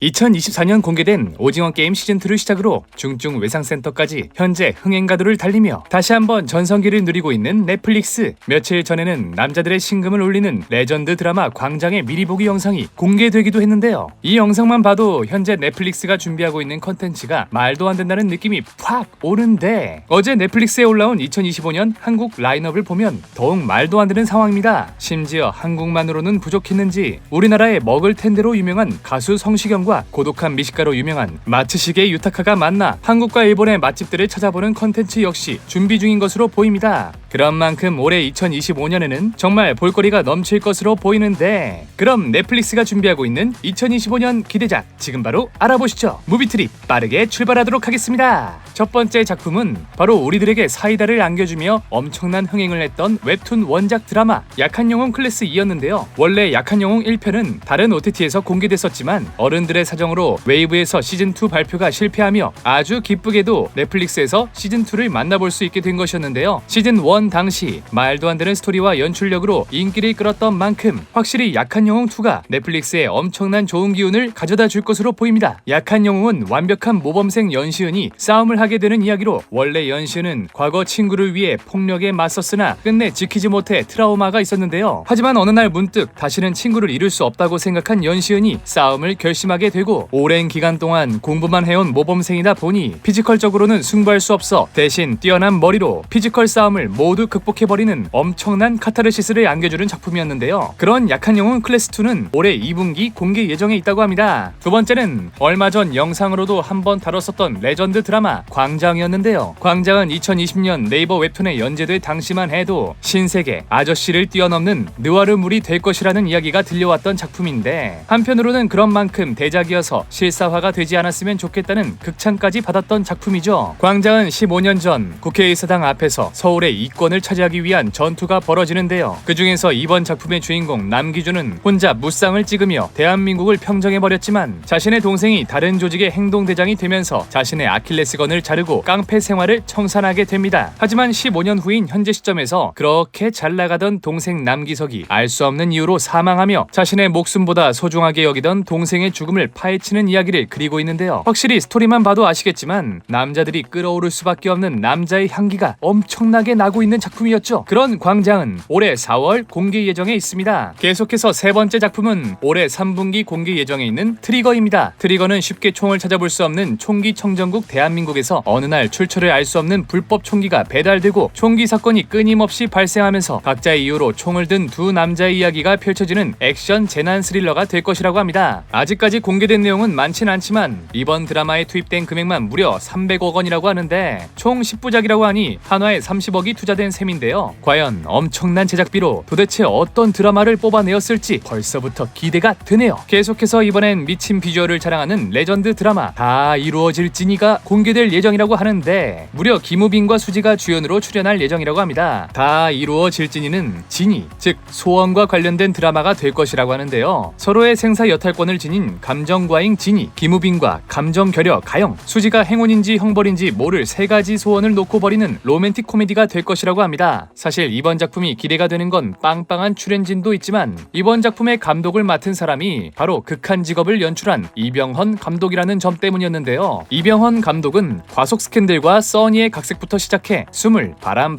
2024년 공개된 오징어 게임 시즌2를 시작으로 중증 외상센터까지 현재 흥행가도를 달리며 다시 한번 전성기를 누리고 있는 넷플릭스. 며칠 전에는 남자들의 심금을 울리는 레전드 드라마 광장의 미리 보기 영상이 공개되기도 했는데요. 이 영상만 봐도 현재 넷플릭스가 준비하고 있는 컨텐츠가 말도 안 된다는 느낌이 팍 오는데, 어제 넷플릭스에 올라온 2025년 한국 라인업을 보면 더욱 말도 안 되는 상황입니다. 심지어 한국만으로는 부족했는지 우리나라의 먹을 텐데로 유명한 가수 성시경과 고독한 미식가로 유명한 마츠시게 유타카가 만나 한국과 일본의 맛집들을 찾아보는 컨텐츠 역시 준비 중인 것으로 보입니다. 그런 만큼 올해 2025년에는 정말 볼거리가 넘칠 것으로 보이는데, 그럼 넷플릭스가 준비하고 있는 2025년 기대작 지금 바로 알아보시죠. 무비트립 빠르게 출발하도록 하겠습니다. 첫 번째 작품은 바로 우리들에게 사이다를 안겨주며 엄청난 흥행을 했던 웹툰 원작 드라마 약한 영웅 클래스 2였는데요. 원래 약한 영웅 1편은 다른 OTT에서 공개됐었지만 어른들의 사정으로 웨이브에서 시즌2 발표가 실패하며 아주 기쁘게도 넷플릭스에서 시즌2를 만나볼 수 있게 된 것이었는데요. 시즌1 당시 말도 안 되는 스토리와 연출력으로 인기를 끌었던 만큼 확실히 약한 영웅 2가 넷플릭스에 엄청난 좋은 기운을 가져다 줄 것으로 보입니다. 약한 영웅은 완벽한 모범생 연시은이 싸움을 하게 되는 이야기로, 원래 연시은은 과거 친구를 위해 폭력에 맞섰으나 끝내 지키지 못해 트라우마가 있었는데요. 하지만 어느 날 문득 다시는 친구를 잃을 수 없다고 생각한 연시은이 싸움을 결심하게 되고, 오랜 기간 동안 공부만 해온 모범생이다 보니 피지컬적으로는 승부할 수 없어 대신 뛰어난 머리로 피지컬 싸움을 모두 극복해버리는 엄청난 카타르시스를 안겨주는 작품이었는데요. 그런 약한 영웅 클래스2는 올해 2분기 공개 예정에 있다고 합니다. 두 번째는 얼마 전 영상으로도 한번 다뤘었던 레전드 드라마 광장이었는데요. 광장은 2020년 네이버 웹툰에 연재될 당시만 해도 신세계 아저씨를 뛰어넘는 느와르물이 될 것이라는 이야기가 들려왔던 작품인데, 한편으로는 그런 만큼 대작이어서 실사화가 되지 않았으면 좋겠다는 극찬까지 받았던 작품이죠. 광장은 15년 전 국회의사당 앞에서 서울의 이권을 차지하기 위한 전투가 벌어지는데요. 그 중에서 이번 작품의 주인공 남기준은 혼자 무쌍을 찍으며 대한민국을 평정해버렸지만 자신의 동생이 다른 조직의 행동대장이 되면서 자신의 아킬레스건을 자르고 깡패 생활을 청산하게 됩니다. 하지만 15년 후인 현재 시점에서 그렇게 잘 나가던 동생 남기석이 알 수 없는 이유로 사망하며 자신의 목숨보다 소중하게 여기던 동생의 죽음을 파헤치는 이야기를 그리고 있는데요. 확실히 스토리만 봐도 아시겠지만 남자들이 끌어오를 수밖에 없는 남자의 향기가 엄청나게 나고 있는 작품이었죠. 그런 광장은 올해 4월 공개 예정에 있습니다. 계속해서 세 번째 작품은 올해 3분기 공개 예정에 있는 트리거입니다. 트리거는 쉽게 총을 찾아볼 수 없는 총기 청정국 대한민국에서 어느 날 출처를 알 수 없는 불법 총기가 배달되고 총기 사건이 끊임없이 발생하면서 각자의 이유로 총을 든 두 남자의 이야기가 펼쳐지는 액션 재난 스릴러가 될 것이라고 합니다. 아직까지 공개된 내용은 많진 않지만 이번 드라마에 투입된 금액만 무려 300억 원이라고 하는데, 총 10부작이라고 하니 한화에 30억이 투자된 셈인데요. 과연 엄청난 제작비로 도대체 어떤 드라마를 뽑아내었을지 벌써부터 기대가 되네요. 계속해서 이번엔 미친 비주얼을 자랑하는 레전드 드라마 다 이루어질지니가 공개될 예정이라고 하는데, 무려 김우빈과 수지가 주연으로 출연할 예정이라고 합니다. 다 이루어질지니는 지니, 즉 소원과 관련된 드라마가 될 것이라고 하는데요. 서로의 생사 여탈권을 지닌 감정과잉 지니, 김우빈과 감정 결여 가영, 수지가 행운인지 형벌인지 모를 세 가지 소원을 놓고 벌이는 로맨틱 코미디가 될 것이라고 합니다. 사실 이번 작품이 기대가 되는 건 빵빵한 출연진도 있지만, 이번 작품의 감독을 맡은 사람이 바로 극한 직업을 연출한 이병헌 감독이라는 점 때문이었는데요. 이병헌 감독은 과속 스캔들과 써니의 각색부터 시작해 스물, 바람,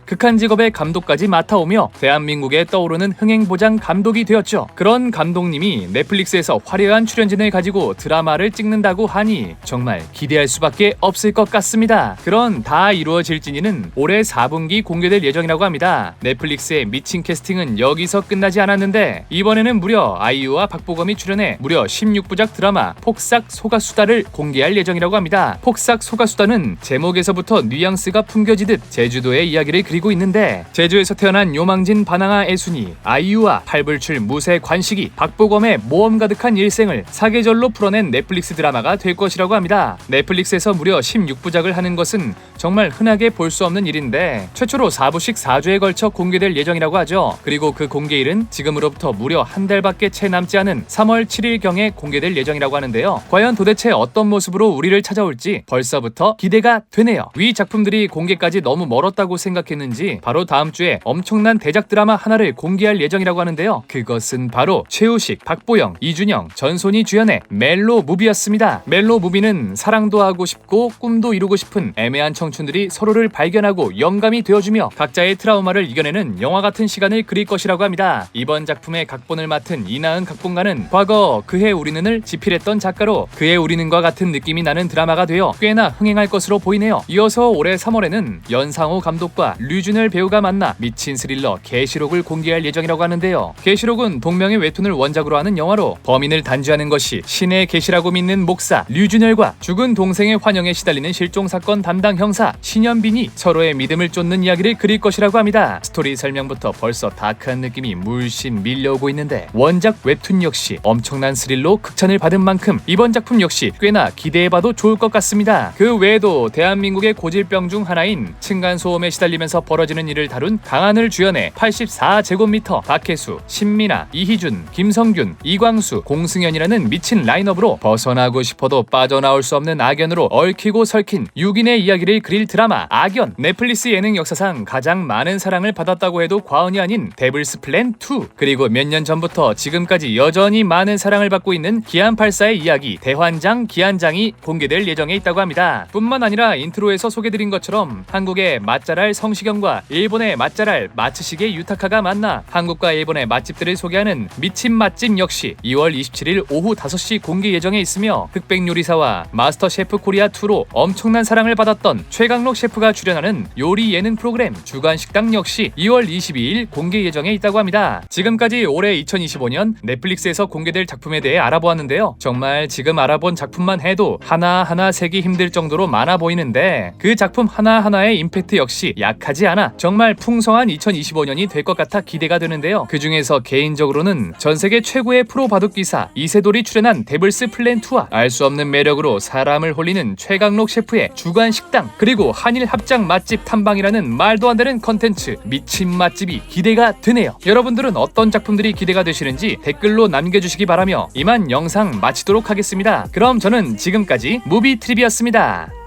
극한 직업의 감독까지 맡아오며 대한민국에 떠오르는 흥행보장 감독이 되었죠. 그런 감독님이 넷플릭스에서 화려한 출연진을 가지고 드라마를 찍는다고 하니 정말 기대할 수밖에 없을 것 같습니다. 그런 다 이루어질지니는 올해 4분기 공개될 예정이라고 합니다. 넷플릭스의 미친 캐스팅은 여기서 끝나지 않았는데, 이번에는 무려 아이유와 박보검이 출연해 무려 16부작 드라마 폭삭 소가수다를 공개할 예정이라고 합니다. 폭삭 소가수다는 제목에서부터 뉘앙스가 풍겨지듯 제주도의 이야기를 그리고 있는데, 제주에서 태어난 요망진 바나나 애순이 아이유와 팔불출 무쇠 관식이 박보검의 모험 가득한 일생을 사계절로 풀어낸 넷플릭스 드라마가 될 것이라고 합니다. 넷플릭스에서 무려 16부작을 하는 것은 정말 흔하게 볼 수 없는 일인데, 최초로 4부씩 4주에 걸쳐 공개될 예정이라고 하죠. 그리고 그 공개일은 지금으로부터 무려 한 달밖에 채 남지 않은 3월 7일경에 공개될 예정이라고 하는데요. 과연 도대체 어떤 모습으로 우리를 찾아올지 벌써 벌써부터 기대가 되네요. 위 작품들이 공개까지 너무 멀었다고 생각했는지 바로 다음 주에 엄청난 대작 드라마 하나를 공개할 예정이라고 하는데요. 그것은 바로 최우식, 박보영, 이준영, 전소니 주연의 멜로 무비였습니다. 멜로 무비는 사랑도 하고 싶고 꿈도 이루고 싶은 애매한 청춘들이 서로를 발견하고 영감이 되어주며 각자의 트라우마를 이겨내는 영화 같은 시간을 그릴 것이라고 합니다. 이번 작품의 각본을 맡은 이나은 각본가는 과거 그해 우리는을 집필했던 작가로 그해 우리는과 같은 느낌이 나는 드라마가 되어 꽤나 흥행할 것으로 보이네요. 이어서 올해 3월에는 연상호 감독과 류준열 배우가 만나 미친 스릴러 계시록을 공개할 예정이라고 하는데요. 계시록은 동명의 웹툰을 원작으로 하는 영화로 범인을 단죄하는 것이 신의 계시라고 믿는 목사 류준열과 죽은 동생의 환영에 시달리는 실종사건 담당 형사 신현빈이 서로의 믿음을 쫓는 이야기를 그릴 것이라고 합니다. 스토리 설명부터 벌써 다크한 느낌이 물씬 밀려오고 있는데 원작 웹툰 역시 엄청난 스릴로 극찬을 받은 만큼 이번 작품 역시 꽤나 기대해봐도 좋을 것 같습니다. 그 외에도 대한민국의 고질병 중 하나인 층간소음에 시달리면서 벌어지는 일을 다룬 강하늘 주연의 84제곱미터, 박혜수, 신민아, 이희준, 김성균, 이광수, 공승현이라는 미친 라인업으로 벗어나고 싶어도 빠져나올 수 없는 악연으로 얽히고 설킨 6인의 이야기를 그릴 드라마 악연. 넷플릭스 예능 역사상 가장 많은 사랑을 받았다고 해도 과언이 아닌 데블스 플랜 2, 그리고 몇 년 전부터 지금까지 여전히 많은 사랑을 받고 있는 기안84의 이야기 대환장 기안장이 공개될 예정에 있다고 합니다. 뿐만 아니라 인트로에서 소개드린 것처럼 한국의 맛잘알 성시경과 일본의 맛잘알 마츠시게 유타카가 만나 한국과 일본의 맛집들을 소개하는 미친 맛집 역시 2월 27일 오후 5시 공개 예정에 있으며 흑백요리사와 마스터 셰프 코리아2로 엄청난 사랑을 받았던 최강록 셰프가 출연하는 요리 예능 프로그램 주간식당 역시 2월 22일 공개 예정에 있다고 합니다. 지금까지 올해 2025년 넷플릭스에서 공개될 작품에 대해 알아보았는데요. 정말 지금 알아본 작품만 해도 하나하나 세기 힘들 정도로 많아 보이는데 그 작품 하나하나의 임팩트 역시 약하지 않아 정말 풍성한 2025년이 될 것 같아 기대가 되는데요. 그 중에서 개인적으로는 전세계 최고의 프로 바둑기사 이세돌이 출연한 데블스 플랜 2와 알 수 없는 매력으로 사람을 홀리는 최강록 셰프의 주간식당, 그리고 한일 합작 맛집 탐방이라는 말도 안 되는 컨텐츠 미친 맛집이 기대가 되네요. 여러분들은 어떤 작품들이 기대가 되시는지 댓글로 남겨주시기 바라며 이만 영상 마치도록 하겠습니다. 그럼 저는 지금까지 무비트립이었습니다.